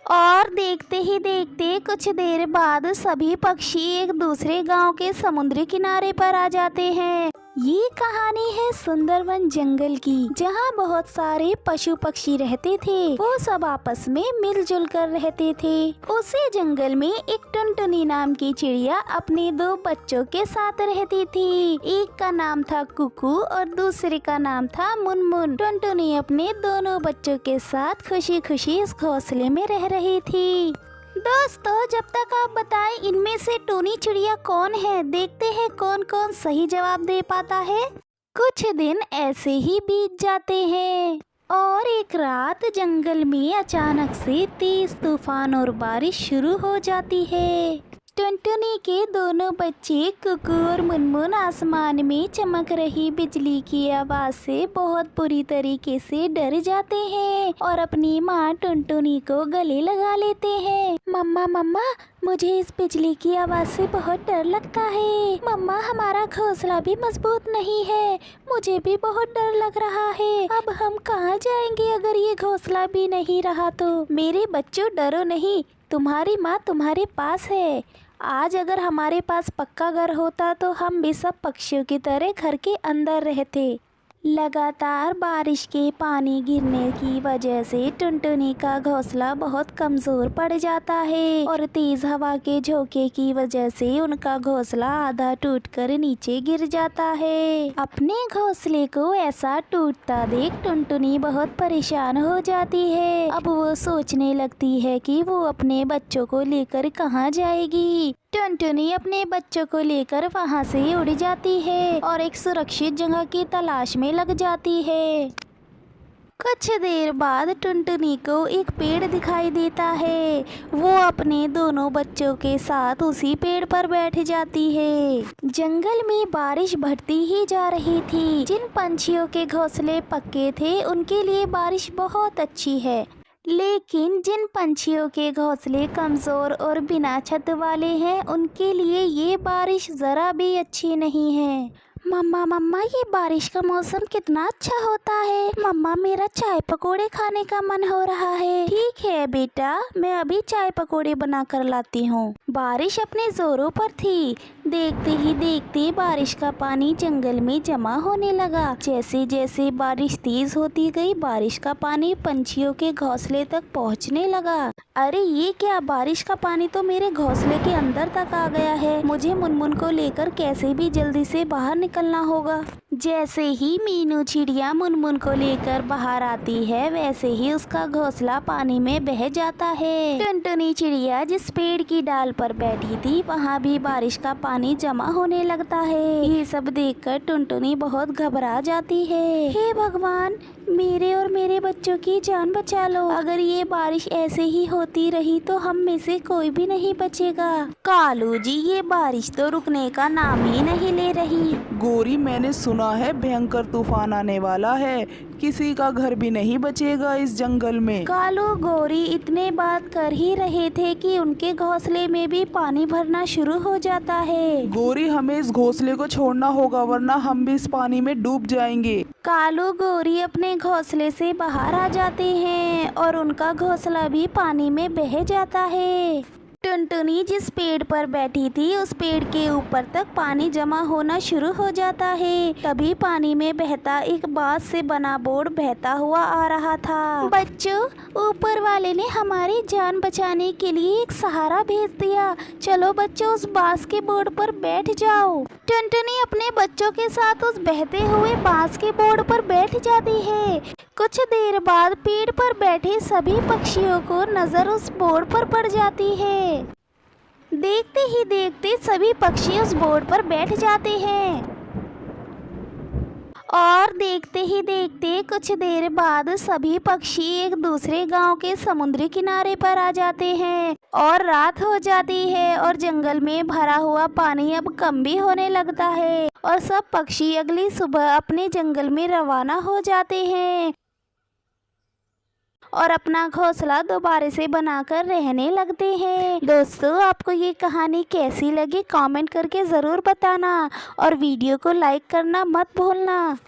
और देखते ही देखते कुछ देर बाद सभी पक्षी एक दूसरे गांव के समुद्री किनारे पर आ जाते हैं। ये कहानी है सुंदरवन जंगल की, जहाँ बहुत सारे पशु पक्षी रहते थे। वो सब आपस में मिलजुल कर रहते थे। उसी जंगल में एक टुनटुनी नाम की चिड़िया अपने दो बच्चों के साथ रहती थी। एक का नाम था कुकू और दूसरे का नाम था मुनमुन। टुनटुनी अपने दोनों बच्चों के साथ खुशी खुशी इस घोंसले में रह रही थी। दोस्तों, जब तक आप बताएं इनमें से टूनी चिड़िया कौन है, देखते हैं कौन कौन सही जवाब दे पाता है। कुछ दिन ऐसे ही बीत जाते हैं और एक रात जंगल में अचानक से तेज तूफान और बारिश शुरू हो जाती है। टुनटुनी के दोनों बच्चे कुकू और मुनमुन आसमान में चमक रही बिजली की आवाज से बहुत बुरी तरीके से डर जाते हैं और अपनी माँ टुनटुनी को गले लगा लेते हैं। मम्मा मम्मा, मुझे इस बिजली की आवाज से बहुत डर लगता है। मम्मा, हमारा घोंसला भी मजबूत नहीं है, मुझे भी बहुत डर लग रहा है। अब हम कहाँ जाएंगे अगर ये घोंसला भी नहीं रहा तो? मेरे बच्चों, डरो नहीं, तुम्हारी माँ तुम्हारे पास है। आज अगर हमारे पास पक्का घर होता तो हम भी सब पक्षियों की तरह घर के अंदर रहते। लगातार बारिश के पानी गिरने की वजह से टुनटुनी का घोंसला बहुत कमज़ोर पड़ जाता है और तेज़ हवा के झोंके की वजह से उनका घोंसला आधा टूटकर नीचे गिर जाता है। अपने घोंसले को ऐसा टूटता देख टुनटुनी बहुत परेशान हो जाती है। अब वो सोचने लगती है कि वो अपने बच्चों को लेकर कहाँ जाएगी। टुनटुनी अपने बच्चों को लेकर वहां से उड़ जाती है और एक सुरक्षित जगह की तलाश में लग जाती है। कुछ देर बाद टुनटुनी को एक पेड़ दिखाई देता है। वो अपने दोनों बच्चों के साथ उसी पेड़ पर बैठ जाती है। जंगल में बारिश बढ़ती ही जा रही थी। जिन पंछियों के घोंसले पक्के थे उनके लिए बारिश बहुत अच्छी है, लेकिन जिन पंछियों के घोंसले कमज़ोर और बिना छत वाले हैं उनके लिए ये बारिश ज़रा भी अच्छी नहीं है। मम्मा मम्मा, ये बारिश का मौसम कितना अच्छा होता है। मम्मा, मेरा चाय पकोड़े खाने का मन हो रहा है। ठीक है बेटा, मैं अभी चाय पकोड़े बना कर लाती हूँ। बारिश अपने जोरों पर थी। देखते ही देखते बारिश का पानी जंगल में जमा होने लगा। जैसे जैसे बारिश तेज होती गई, बारिश का पानी पंछियों के घोंसले तक पहुँचने लगा। अरे ये क्या, बारिश का पानी तो मेरे घोंसले के अंदर तक आ गया है। मुझे मुनमुन को लेकर कैसे भी जल्दी से बाहर निकलना होगा। जैसे ही मीनू चिड़िया मुनमुन को लेकर बाहर आती है, वैसे ही उसका घोंसला पानी में बह जाता है। टुनटुनी चिड़िया जिस पेड़ की डाल पर बैठी थी, वहाँ भी बारिश का पानी जमा होने लगता है। ये सब देखकर टुनटुनी बहुत घबरा जाती है। हे भगवान, मेरे और मेरे बच्चों की जान बचा लो। अगर ये बारिश ऐसे ही होती रही तो हम में से कोई भी नहीं बचेगा। कालू जी, ये बारिश तो रुकने का नाम ही नहीं ले रही। गोरी, मैंने सुना है भयंकर तूफान आने वाला है, किसी का घर भी नहीं बचेगा इस जंगल में। कालू गोरी इतने बात कर ही रहे थे कि उनके घोंसले में भी पानी भरना शुरू हो जाता है। गोरी, हमें इस घोंसले को छोड़ना होगा वरना हम भी इस पानी में डूब जाएंगे। कालू गोरी अपने घोंसले से बाहर आ जाते हैं और उनका घोंसला भी पानी में बह जाता है। टुनटुनी जिस पेड़ पर बैठी थी उस पेड़ के ऊपर तक पानी जमा होना शुरू हो जाता है। तभी पानी में बहता एक बांस से बना बोर्ड बहता हुआ आ रहा था। बच्चों, ऊपर वाले ने हमारी जान बचाने के लिए एक सहारा भेज दिया। चलो बच्चों, उस बांस के बोर्ड पर बैठ जाओ। टुनटुनी अपने बच्चों के साथ उस बहते हुए बांस के बोर्ड पर बैठ जाती है। कुछ देर बाद पेड़ पर बैठे सभी पक्षियों को नजर उस बोर्ड पर पड़ जाती है। देखते ही देखते सभी पक्षी उस बोर्ड पर बैठ जाते हैं और देखते ही देखते कुछ देर बाद सभी पक्षी एक दूसरे गांव के समुद्री किनारे पर आ जाते हैं और रात हो जाती है और जंगल में भरा हुआ पानी अब कम भी होने लगता है और सब पक्षी अगली सुबह अपने जंगल में रवाना हो जाते हैं और अपना घोंसला दोबारा से बनाकर रहने लगते हैं। दोस्तों, आपको ये कहानी कैसी लगी कमेंट करके ज़रूर बताना और वीडियो को लाइक करना मत भूलना।